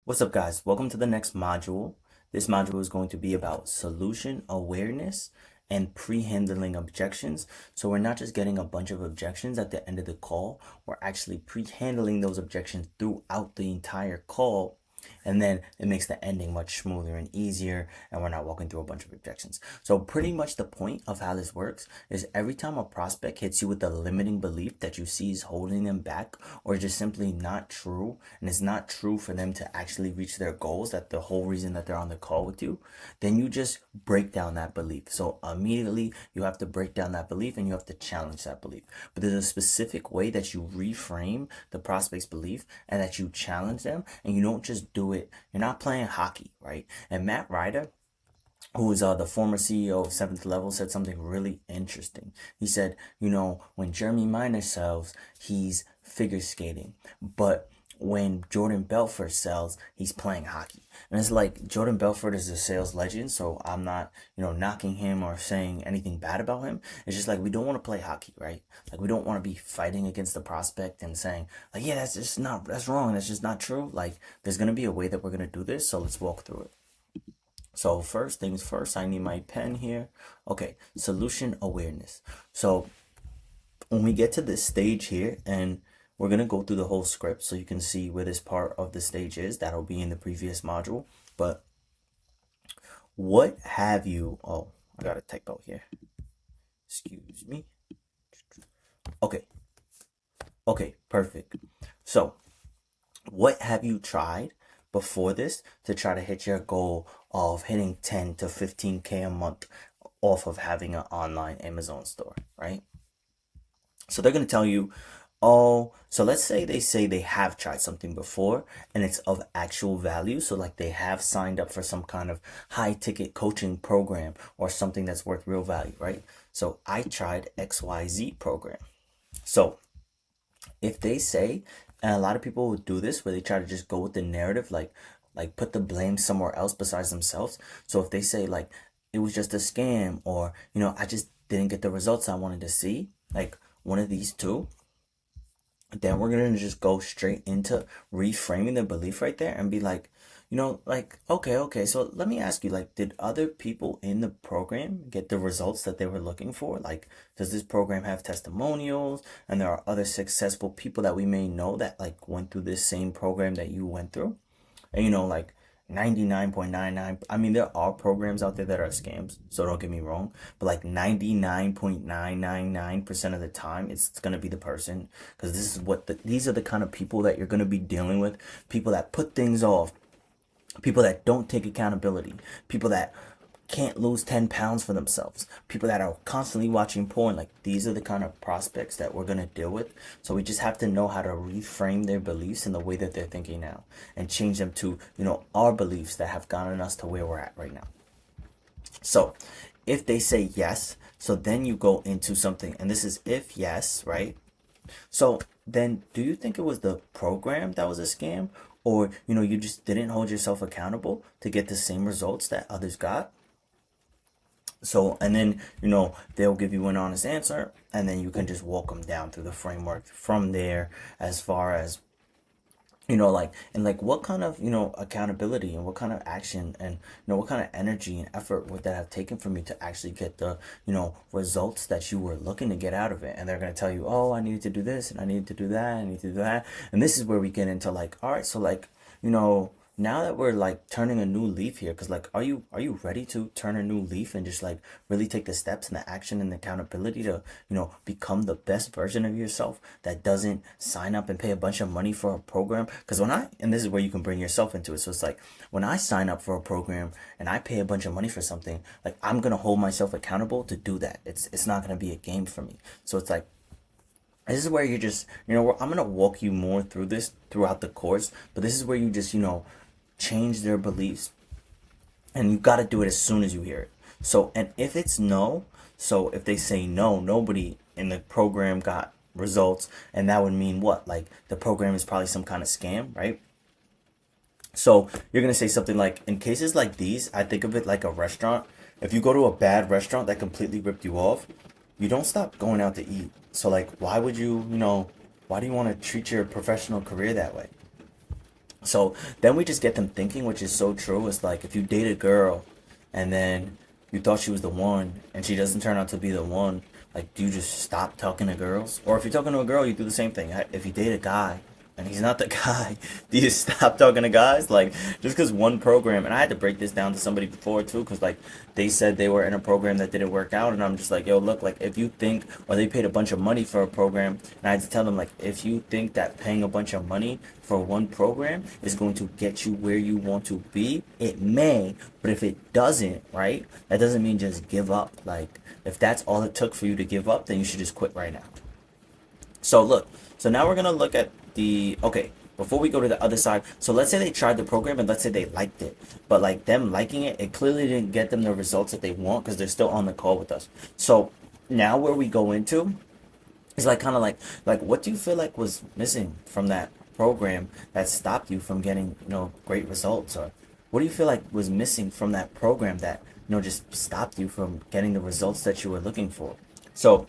What's up, guys? Welcome to the next module. This module is going to be about solution awareness and pre-handling objections. So we're not just getting a bunch of objections at the end of the call, we're actually pre-handling those objections throughout the entire call. And then it makes the ending much smoother and easier, and we're not walking through a bunch of objections. So pretty much the point of how this works is every time a prospect hits you with a limiting belief that you see is holding them back or just simply not true, and it's not true for them to actually reach their goals, that the whole reason that they're on the call with you, then you just break down that belief. So immediately you have to break down that belief and you have to challenge that belief. But there's a specific way that you reframe the prospect's belief and that you challenge them, and you don't just do it. You're not playing hockey, right? And Matt Ryder, who is the former CEO of Seventh Level, said something really interesting. He said, when Jeremy Minor sells, he's figure skating, but when Jordan Belfort sells, he's playing hockey. And it's like Jordan Belfort is a sales legend, so I'm not, knocking him or saying anything bad about him. It's just like we don't want to play hockey, right? Like we don't want to be fighting against the prospect and saying, like, yeah, that's wrong, that's just not true. Like there's gonna be a way that we're gonna do this, so let's walk through it. So first things first, I need my pen here. Okay, solution awareness. So when we get to this stage here, and we're going to go through the whole script so you can see where this part of the stage is. That'll be in the previous module. But what have you... Oh, I got a typo here. Excuse me. Okay. Okay, perfect. So what have you tried before this to try to hit your goal of hitting 10 to 15K a month off of having an online Amazon store, right? So they're going to tell you, oh, so let's say they have tried something before and it's of actual value. So like they have signed up for some kind of high ticket coaching program or something that's worth real value, right? So I tried XYZ program. So if they say, and a lot of people will do this where they try to just go with the narrative, like put the blame somewhere else besides themselves. So if they say like it was just a scam, or I just didn't get the results I wanted to see, like one of these two, then we're gonna just go straight into reframing the belief right there and be like, okay, so let me ask you, like, did other people in the program get the results that they were looking for? Like, does this program have testimonials, and there are other successful people that we may know that like went through this same program that you went through? And like 99.99, I mean, there are programs out there that are scams, so don't get me wrong, but like 99.999% of the time it's gonna be the person, because this is these are the kind of people that you're gonna be dealing with. People that put things off, people that don't take accountability, people that can't lose 10 pounds for themselves, people that are constantly watching porn. Like these are the kind of prospects that we're going to deal with. So we just have to know how to reframe their beliefs in the way that they're thinking now and change them to, our beliefs that have gotten us to where we're at right now. So if they say yes, so then you go into something, and this is if yes, right? So then do you think it was the program that was a scam, or you just didn't hold yourself accountable to get the same results that others got? So, and then, they'll give you an honest answer, and then you can just walk them down through the framework from there, as far as, what kind of, accountability and what kind of action and, what kind of energy and effort would that have taken from you to actually get the, results that you were looking to get out of it. And they're going to tell you, oh, I needed to do this and I needed to do that. I need to do that. And this is where we get into like, all right, so like, now that we're like turning a new leaf here, because like, are you ready to turn a new leaf and just like really take the steps and the action and the accountability to, become the best version of yourself that doesn't sign up and pay a bunch of money for a program? Because and this is where you can bring yourself into it. So it's like, when I sign up for a program and I pay a bunch of money for something, like I'm going to hold myself accountable to do that. It's not going to be a game for me. So it's like, this is where you just, I'm going to walk you more through this throughout the course, but this is where you just, change their beliefs, and you got to do it as soon as you hear it. So, and if it's no, so if they say no, nobody in the program got results, and that would mean what? Like the program is probably some kind of scam, right? So you're going to say something like, in cases like these, I think of it like a restaurant. If you go to a bad restaurant that completely ripped you off, you don't stop going out to eat. So like, why would you, why do you want to treat your professional career that way? So then we just get them thinking, which is so true. It's like if you date a girl and then you thought she was the one and she doesn't turn out to be the one, like, do you just stop talking to girls? Or if you're talking to a girl, you do the same thing. If you date a guy and he's not the guy, do you stop talking to guys? Like, just because one program, and I had to break this down to somebody before too, because like they said they were in a program that didn't work out, and I'm just like, yo, look, like if you think, or they paid a bunch of money for a program, and I had to tell them, like, if you think that paying a bunch of money for one program is going to get you where you want to be, it may, but if it doesn't, right, that doesn't mean just give up. Like, if that's all it took for you to give up, then you should just quit right now. So look, so now we're gonna look at okay, before we go to the other side. So let's say they tried the program and let's say they liked it, but like them liking it, it clearly didn't get them the results that they want because they're still on the call with us. So now where we go into is like kind of like what do you feel like was missing from that program that stopped you from getting, great results? Or what do you feel like was missing from that program that, just stopped you from getting the results that you were looking for? So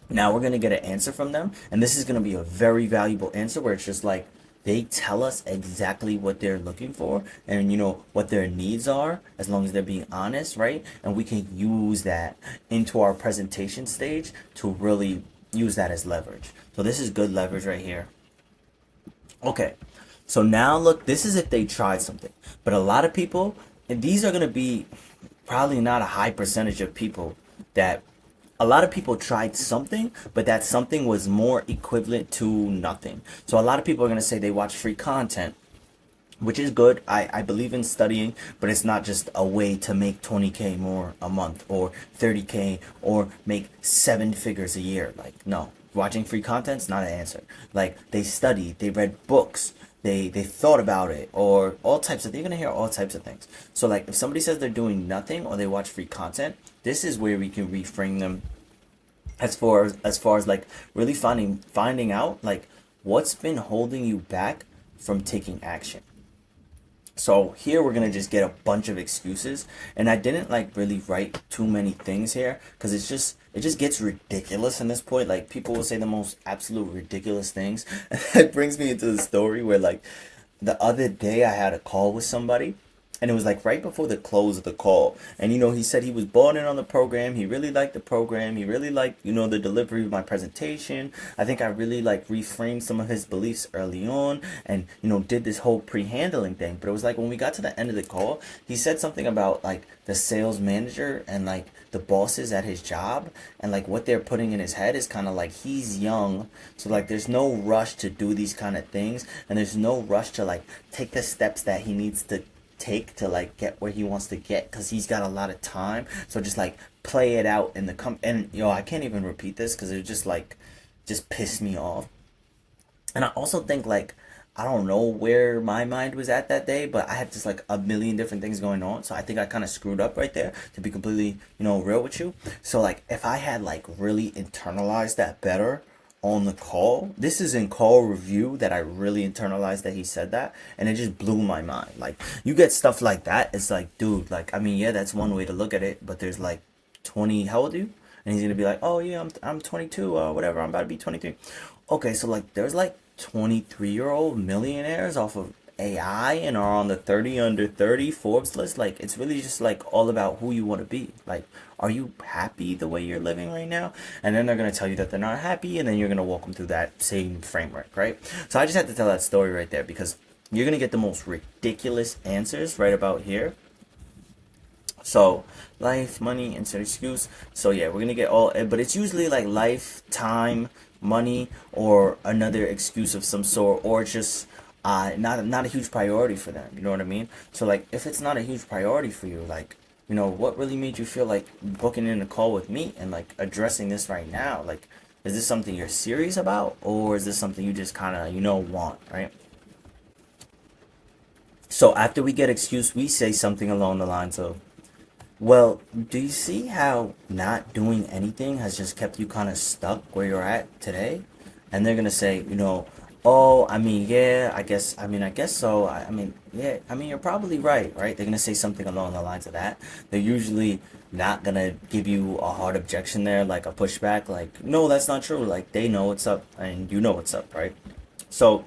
now we're going to get an answer from them, and this is going to be a very valuable answer where it's just like they tell us exactly what they're looking for and what their needs are, as long as they're being honest, right? And we can use that into our presentation stage to really use that as leverage. So this is good leverage right here. Okay, so now look, this is if they tried something, but a lot of people, and these are going to be probably not a high percentage of people, that a lot of people tried something, but that something was more equivalent to nothing. So a lot of people are going to say they watch free content, which is good. I believe in studying, but it's not just a way to make 20K more a month or 30K or make 7 figures a year. Like, no, watching free content's not an answer. Like, they studied, they read books, they thought about it, or all types of, you're going to hear all types of things. So like if somebody says they're doing nothing or they watch free content, this is where we can reframe them as far as like really finding out like what's been holding you back from taking action. So here we're gonna just get a bunch of excuses, and I didn't like really write too many things here because it just gets ridiculous in this point. Like people will say the most absolute ridiculous things. And that brings me into the story where like the other day I had a call with somebody, and it was like right before the close of the call. And, he said he was bought in on the program. He really liked the program. He really liked, the delivery of my presentation. I think I really like reframed some of his beliefs early on and, did this whole pre-handling thing. But it was like when we got to the end of the call, he said something about like the sales manager and like the bosses at his job, and like what they're putting in his head is kind of like he's young. So like there's no rush to do these kind of things, and there's no rush to like take the steps that he needs to take to like get where he wants to get, because he's got a lot of time. So just like play it out in the and I can't even repeat this because it just pissed me off. And I also think like I don't know where my mind was at that day, but I had just like a million different things going on. So I think I kind of screwed up right there, to be completely real with you. So like if I had like really internalized that better on the call, this is in call review that I really internalized that he said that, and it just blew my mind. Like you get stuff like that, it's like, dude, like I mean, yeah, that's one way to look at it, but there's like 20, how old are you? And he's gonna be like, oh yeah, I'm 22 or whatever, I'm about to be 23. Okay, so like there's like 23-year-old millionaires off of AI and are on the 30 under 30 Forbes list. Like it's really just like all about who you want to be. Like, are you happy the way you're living right now? And then they're going to tell you that they're not happy, and then you're going to walk them through that same framework, right? So I just had to tell that story right there because you're going to get the most ridiculous answers right about here. So life, money, insert excuse. So yeah, we're going to get all, but it's usually like life, time, money, or another excuse of some sort, or just not a huge priority for them. You know what I mean? So like if it's not a huge priority for you, like what really made you feel like booking in a call with me and like addressing this right now? Like, is this something you're serious about, or is this something you just kind of want, right? So after we get excuse, we say something along the lines of, well, do you see how not doing anything has just kept you kind of stuck where you're at today? And they're gonna say, oh, I mean, yeah, I guess so. I mean, yeah, I mean, you're probably right? They're going to say something along the lines of that. They're usually not going to give you a hard objection there, like a pushback, like, no, that's not true. Like, they know what's up, and you know what's up, right? So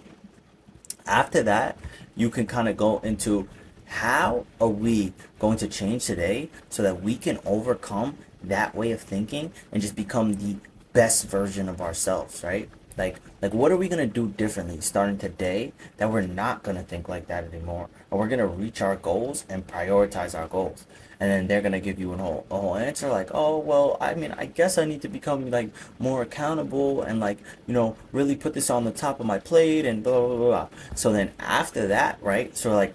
after that, you can kind of go into how are we going to change today so that we can overcome that way of thinking and just become the best version of ourselves, right? Like what are we gonna do differently starting today that we're not gonna think like that anymore, or we're gonna reach our goals and prioritize our goals? And then they're gonna give you a whole answer like, oh well, I mean, I guess I need to become like more accountable and like, you know, really put this on the top of my plate and blah blah blah, blah. So then after that, right? So like,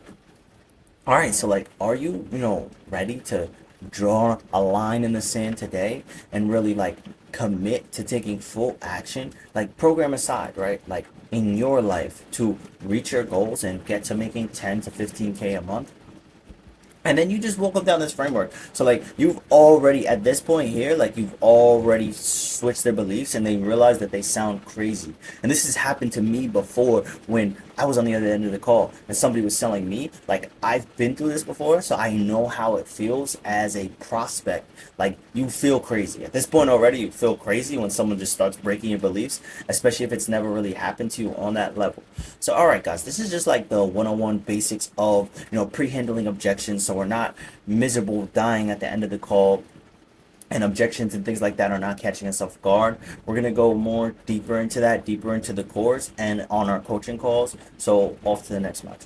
all right, so like, are you, you know, ready to draw a line in the sand today and really like commit to taking full action, like program aside, right? Like in your life to reach your goals and get to making 10 to 15K a month? And then you just walk them down this framework. So like you've already at this point here, like you've already switched their beliefs and they realize that they sound crazy. And this has happened to me before when I was on the other end of the call and somebody was selling me. Like I've been through this before, so I know how it feels as a prospect. Like you feel crazy. At this point already, you feel crazy when someone just starts breaking your beliefs, especially if it's never really happened to you on that level. So all right guys, this is just like the one-on-one basics of, you know, pre-handling objections, so we're not miserable dying at the end of the call, and objections and things like that are not catching us off guard. We're going to go more deeper into that, deeper into the course and on our coaching calls. So off to the next match.